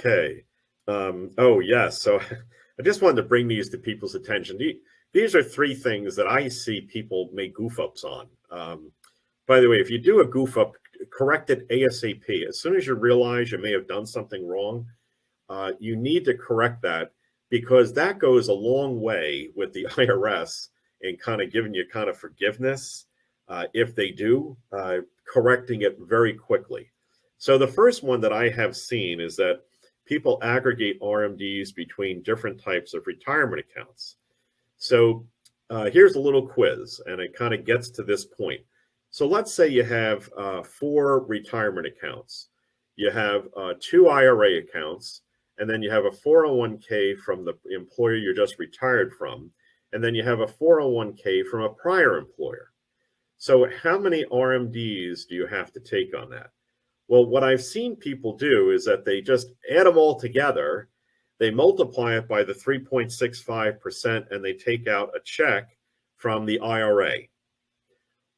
Okay. Oh, yes. So I just wanted to bring these to people's attention. These are three things that I see people make goof ups on. By the way, if you do a goof up, correct it ASAP. As soon as you realize you may have done something wrong, you need to correct that, because that goes a long way with the IRS in kind of giving you kind of forgiveness if they do, correcting it very quickly. So the first one that I have seen is that people aggregate RMDs between different types of retirement accounts. So here's a little quiz, and it kind of gets to this point. So let's say you have 4 retirement accounts. You have 2 IRA accounts, and then you have a 401k from the employer you just retired from, and then you have a 401k from a prior employer. So how many RMDs do you have to take on that? Well, what I've seen people do is that they just add them all together, they multiply it by the 3.65%, and they take out a check from the IRA.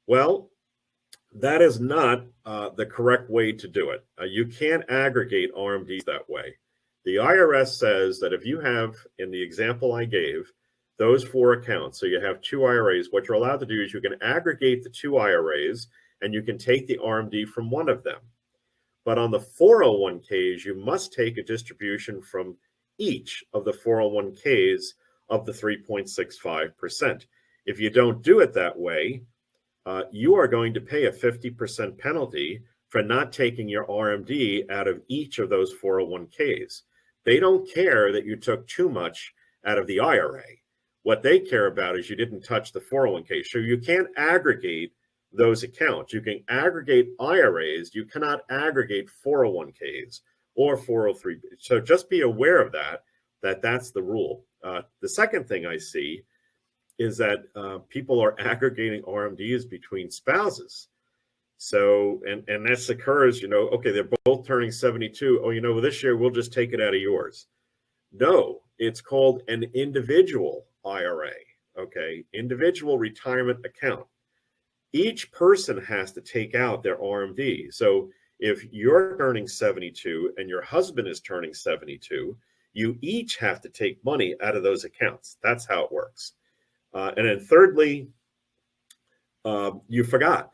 Well, that is not the correct way to do it. You can't aggregate RMDs that way. The IRS says that if you have, in the example I gave, those 4 accounts, so you have 2 IRAs, what you're allowed to do is you can aggregate the 2 IRAs and you can take the RMD from one of them. But on the 401ks, you must take a distribution from each of the 401ks of the 3.65%. If you don't do it that way, you are going to pay a 50% penalty for not taking your RMD out of each of those 401ks. They don't care that you took too much out of the IRA. What they care about is you didn't touch the 401k. So you can't aggregate those accounts. You can aggregate IRAs. You cannot aggregate 401ks or 403. So just be aware of that's the rule. The second thing I see is that people are aggregating RMDs between spouses. So, and this occurs, okay, they're both turning 72. Oh, this year we'll just take it out of yours. No, it's called an individual IRA, okay, individual retirement account. Each person has to take out their RMD. So if you're turning 72 and your husband is turning 72, you each have to take money out of those accounts. That's how it works. And then thirdly, you forgot.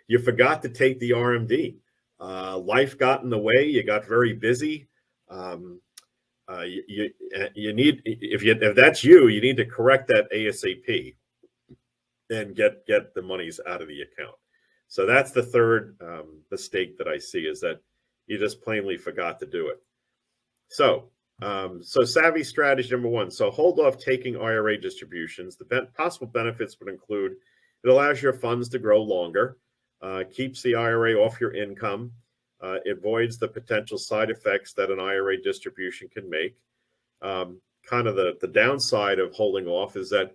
You forgot to take the RMD. Life got in the way. You got very busy. You need, if that's you, you need to correct that ASAP and get the monies out of the account. So that's the third mistake that I see, is that you just plainly forgot to do it. So savvy strategy number 1. So hold off taking IRA distributions. The possible benefits would include, it allows your funds to grow longer, keeps the IRA off your income, it avoids the potential side effects that an IRA distribution can make. Kind of the downside of holding off is that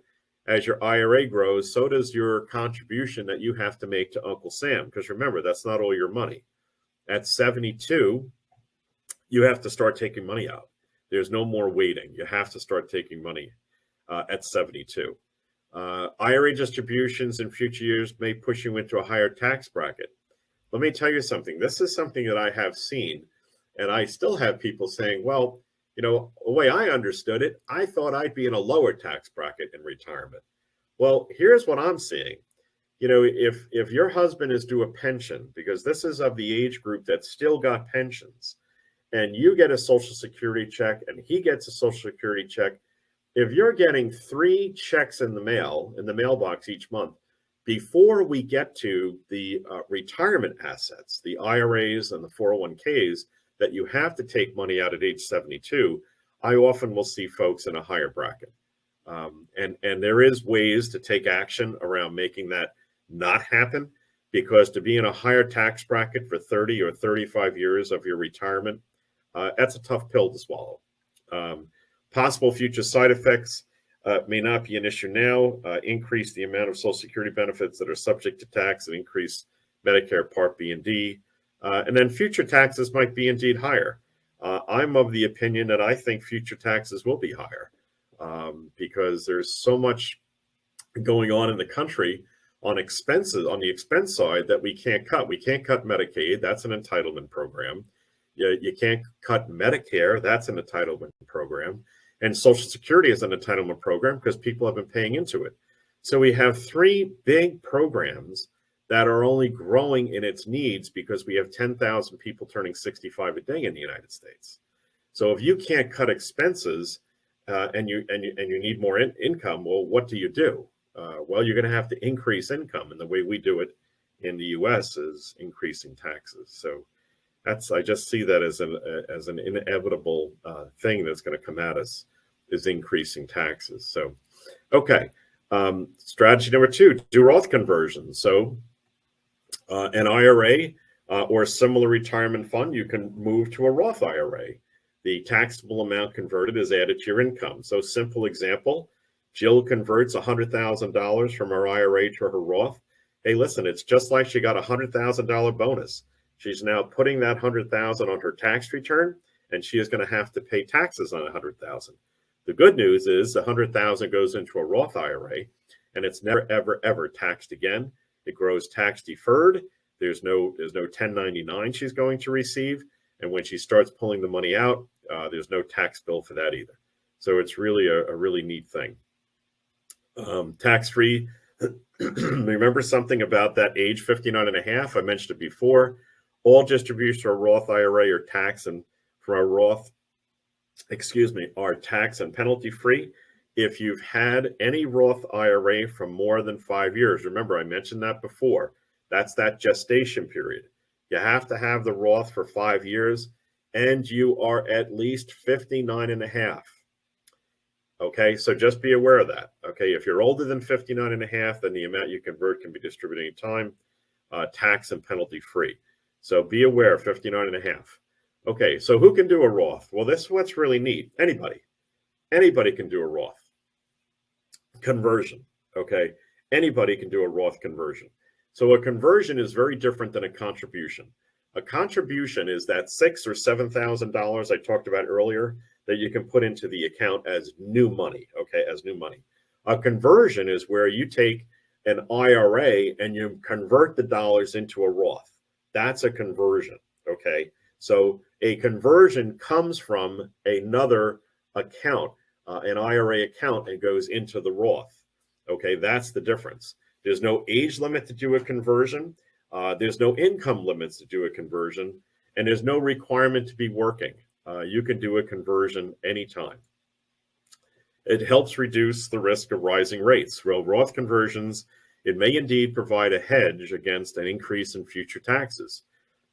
as your IRA grows, so does your contribution that you have to make to Uncle Sam. Because remember, that's not all your money. At 72, you have to start taking money out. There's no more waiting. You have to start taking money at 72. IRA distributions in future years may push you into a higher tax bracket. Let me tell you something. This is something that I have seen, and I still have people saying, well, the way I understood it, I thought I'd be in a lower tax bracket in retirement. Well, here's what I'm seeing. If your husband is due a pension, because this is of the age group that still got pensions, and you get a Social Security check and he gets a Social Security check, if you're getting 3 checks in the mailbox each month, before we get to the retirement assets, the IRAs and the 401ks, that you have to take money out at age 72, I often will see folks in a higher bracket. And there is ways to take action around making that not happen, because to be in a higher tax bracket for 30 or 35 years of your retirement, that's a tough pill to swallow. Possible future side effects may not be an issue now. Increase the amount of Social Security benefits that are subject to tax, and increase Medicare Part B and D. And then future taxes might be indeed higher. I'm of the opinion that I think future taxes will be higher because there's so much going on in the country on expenses, on the expense side, that we can't cut. We can't cut Medicaid. That's an entitlement program. You can't cut Medicare. That's an entitlement program. And Social Security is an entitlement program because people have been paying into it. So we have three big programs that are only growing in its needs because we have 10,000 people turning 65 a day in the United States. So if you can't cut expenses and you need more income, well, what do? Well, you're going to have to increase income, and the way we do it in the U.S. is increasing taxes. So I just see that as an inevitable thing that's going to come at us, is increasing taxes. So, okay. Strategy number 2, do Roth conversions. So an IRA or a similar retirement fund, you can move to a Roth IRA. The taxable amount converted is added to your income. So simple example, Jill converts $100,000 from her IRA to her Roth. Hey, listen, it's just like she got a $100,000 bonus. She's now putting that $100,000 on her tax return, and she is going to have to pay taxes on $100,000. The good news is the $100,000 goes into a Roth IRA, and it's never, ever, ever taxed again. It grows tax deferred. There's no 1099 she's going to receive, and when she starts pulling the money out, there's no tax bill for that either. So it's really a really neat thing. Tax-free. Remember something about that age 59 and a half? I mentioned it before. All distributions to a Roth IRA are tax and for a Roth, are tax and penalty free. If you've had any Roth IRA for more than 5 years, remember I mentioned that before, that's that gestation period. You have to have the Roth for 5 years and you are at least 59 and a half. Okay, so just be aware of that. Okay, if you're older than 59 and a half, then the amount you convert can be distributed anytime, tax and penalty free. So be aware, 59 and a half. Okay, so who can do a Roth? Well, this is what's really neat. Anybody can do a Roth conversion. Okay, anybody can do a Roth conversion. So a conversion is very different than a contribution. A contribution is that $6,000 or $7,000 I talked about earlier that you can put into the account as new money, okay, as new money. A conversion is where you take an IRA and you convert the dollars into a Roth. That's a conversion, okay? So a conversion comes from another account, an IRA account, and goes into the Roth, okay? That's the difference. There's no age limit to do a conversion. There's no income limits to do a conversion, and there's no requirement to be working. You can do a conversion anytime. It helps reduce the risk of rising rates. Well, Roth conversions, it may indeed provide a hedge against an increase in future taxes.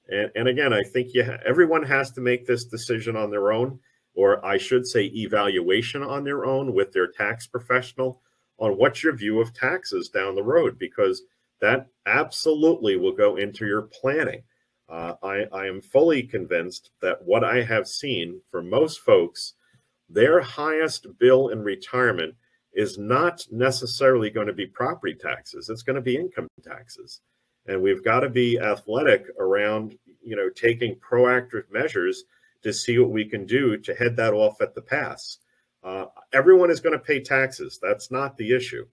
And again, I think everyone has to make this decision on their own, or I should say evaluation on their own with their tax professional on what's your view of taxes down the road, because that absolutely will go into your planning. I am fully convinced that what I have seen for most folks, their highest bill in retirement is not necessarily going to be property taxes. It's going to be income taxes. And we've got to be athletic around, taking proactive measures to see what we can do to head that off at the pass. Everyone is going to pay taxes. That's not the issue.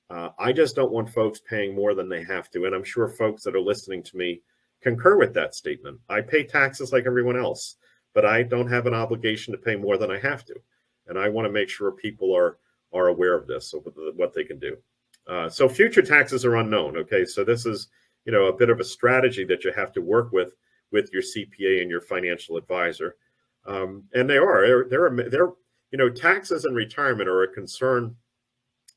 I just don't want folks paying more than they have to. And I'm sure folks that are listening to me concur with that statement. I pay taxes like everyone else, but I don't have an obligation to pay more than I have to. And I want to make sure people are aware of this, so what they can do. So future taxes are unknown. Okay, so this is a bit of a strategy that you have to work with your CPA and your financial advisor. And taxes in retirement are a concern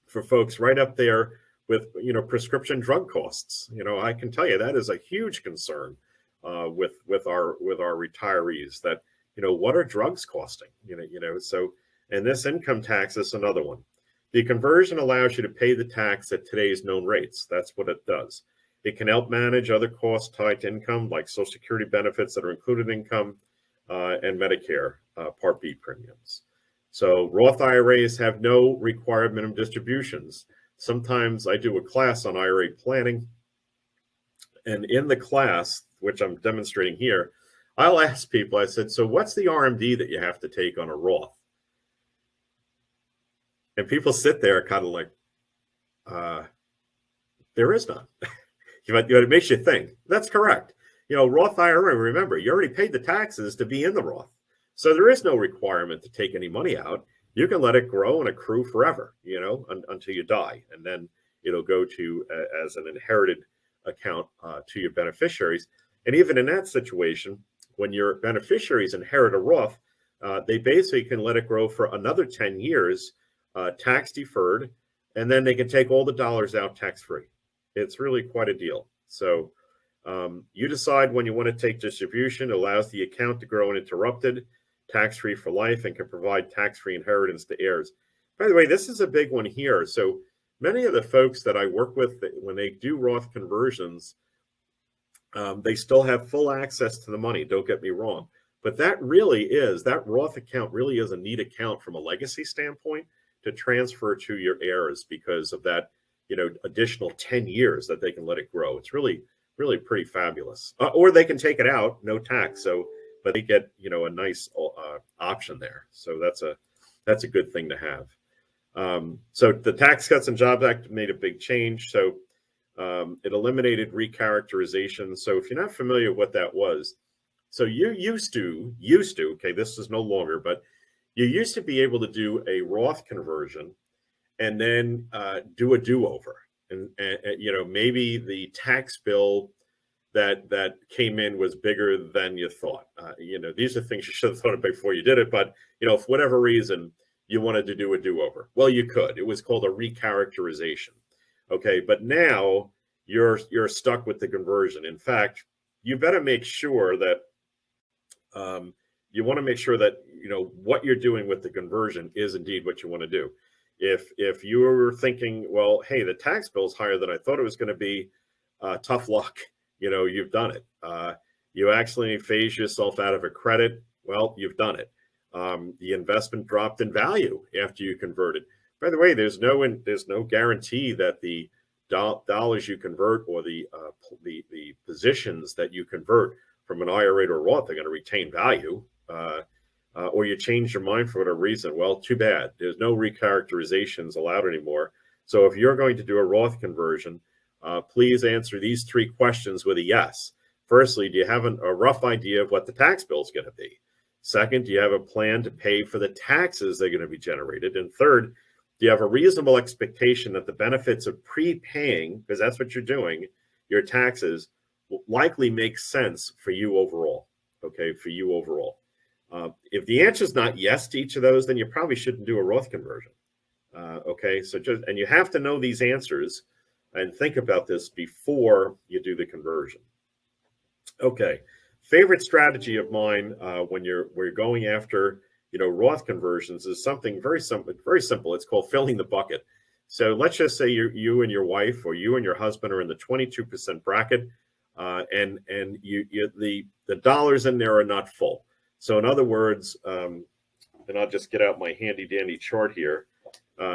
for folks right up there with prescription drug costs. I can tell you that is a huge concern with our retirees. That what are drugs costing? So, and this income tax is another one. The conversion allows you to pay the tax at today's known rates. That's what it does. It can help manage other costs tied to income, like Social Security benefits that are included in income and Medicare Part B premiums. So Roth IRAs have no required minimum distributions. Sometimes I do a class on IRA planning, and in the class, which I'm demonstrating here, I'll ask people, I said, so what's the RMD that you have to take on a Roth? And people sit there kind of like, there is none. It makes you think. That's correct. Roth IRA, remember, you already paid the taxes to be in the Roth. So there is no requirement to take any money out. You can let it grow and accrue forever, until you die. And then it'll go to as an inherited account to your beneficiaries. And even in that situation, when your beneficiaries inherit a Roth, they basically can let it grow for another 10 years, tax deferred, and then they can take all the dollars out tax free. It's really quite a deal. So you decide when you want to take distribution. It allows the account to grow uninterrupted, tax free for life, and can provide tax free inheritance to heirs. By the way, this is a big one here. So many of the folks that I work with, when they do Roth conversions, they still have full access to the money. Don't get me wrong. But that Roth account really is a neat account from a legacy standpoint to transfer to your heirs because of that, additional 10 years that they can let it grow. It's really, really pretty fabulous. Or they can take it out, no tax. But they get, a nice option there. So that's a good thing to have. So the Tax Cuts and Jobs Act made a big change. So it eliminated recharacterization. So if you're not familiar with what that was, so you used to, okay, this is no longer, but you used to be able to do a Roth conversion and then do a do-over. And maybe the tax bill that came in was bigger than you thought. These are things you should have thought of before you did it. But, for whatever reason, you wanted to do a do-over. Well, you could. It was called a recharacterization. Okay, but now you're stuck with the conversion. In fact, you better make sure that you want to make sure that what you're doing with the conversion is indeed what you want to do. If you're thinking, well, hey, the tax bill is higher than I thought it was going to be, tough luck. You've done it. You actually phase yourself out of a credit. Well, you've done it. The investment dropped in value after you converted. By the way, there's no guarantee that the dollars you convert or the positions that you convert from an IRA to a Roth are going to retain value. Or you change your mind for whatever reason. Well, too bad. There's no recharacterizations allowed anymore. So if you're going to do a Roth conversion, please answer these 3 questions with a yes. Firstly, do you have a rough idea of what the tax bill is going to be? Second, do you have a plan to pay for the taxes that are going to be generated? And third, do you have a reasonable expectation that the benefits of prepaying, because that's what you're doing, your taxes, will likely make sense for you overall? Okay, for you overall. If the answer is not yes to each of those, then you probably shouldn't do a Roth conversion. Okay, so and you have to know these answers and think about this before you do the conversion. Okay, favorite strategy of mine when we're going after Roth conversions is something very simple. Very simple. It's called filling the bucket. So let's just say you and your wife or you and your husband are in the 22% bracket, and the dollars in there are not full. So in other words, and I'll just get out my handy dandy chart here.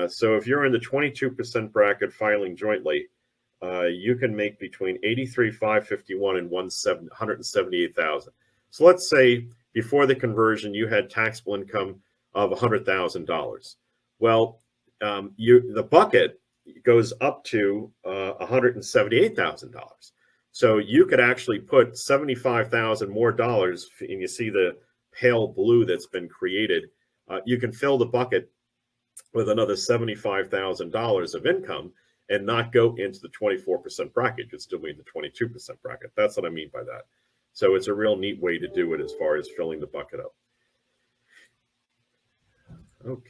So if you're in the 22% bracket filing jointly, you can make between $83,551 and $178,000. So let's say before the conversion, you had taxable income of $100,000. Well, the bucket goes up to $178,000. So you could actually put $75,000 more dollars, and you see the pale blue that's been created. You can fill the bucket with another $75,000 of income and not go into the 24% bracket. You'd still be in the 22% bracket. That's what I mean by that. So it's a real neat way to do it as far as filling the bucket up. Okay.